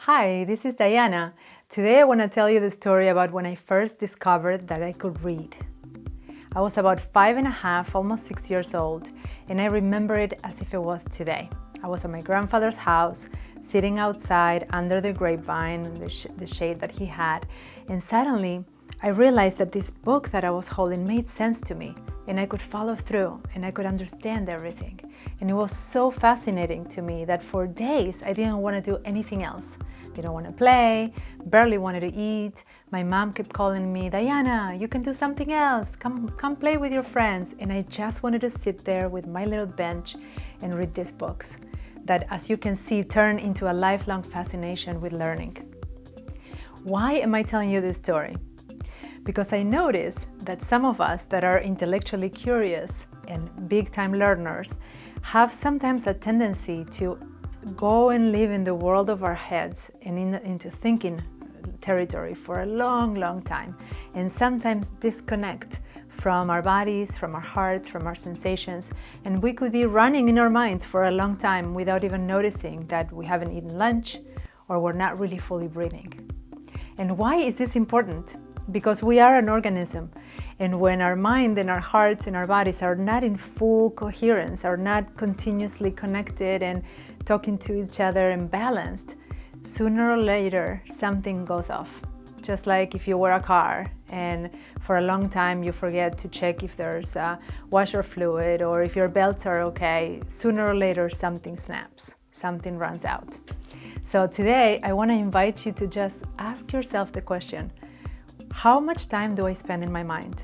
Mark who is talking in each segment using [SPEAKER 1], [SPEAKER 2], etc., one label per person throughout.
[SPEAKER 1] Hi, this is Dayana. Today I want to tell you the story about when I first discovered that I could read. I was about 5.5, almost 6 years old, and I remember it as if it was today. I was at my grandfather's house, sitting outside under the grapevine, the shade that he had, and suddenly I realized that this book that I was holding made sense to me, and I could follow through, and I could understand everything. And it was so fascinating to me that for days I didn't want to do anything else. Didn't want to play, barely wanted to eat. My mom kept calling me, Dayana, you can do something else. Come play with your friends. And I just wanted to sit there with my little bench and read these books that, as you can see, turn into a lifelong fascination with learning. Why am I telling you this story? Because I notice that some of us that are intellectually curious and big-time learners have sometimes a tendency to go and live in the world of our heads and into thinking territory for a long time, and sometimes disconnect from our bodies, from our hearts, from our sensations, and we could be running in our minds for a long time without even noticing that we haven't eaten lunch or we're not really fully breathing. And why is this important? Because we are an organism, and when our mind and our hearts and our bodies are not in full coherence, are not continuously connected and talking to each other and balanced, sooner or later something goes off. Just like if you were a car and for a long time you forget to check if there's washer fluid or if your belts are okay, sooner or later something snaps, something runs out. So today I want to invite you to just ask yourself the question, how much time do I spend in my mind?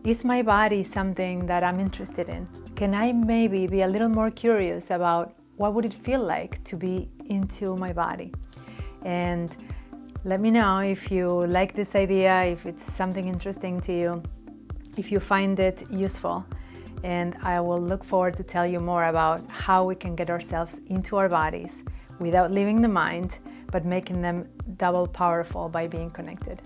[SPEAKER 1] Is my body something that I'm interested in? Can I maybe be a little more curious about what would it feel like to be into my body? And let me know if you like this idea, if it's something interesting to you, if you find it useful. And I will look forward to tell you more about how we can get ourselves into our bodies without leaving the mind, but making them double powerful by being connected.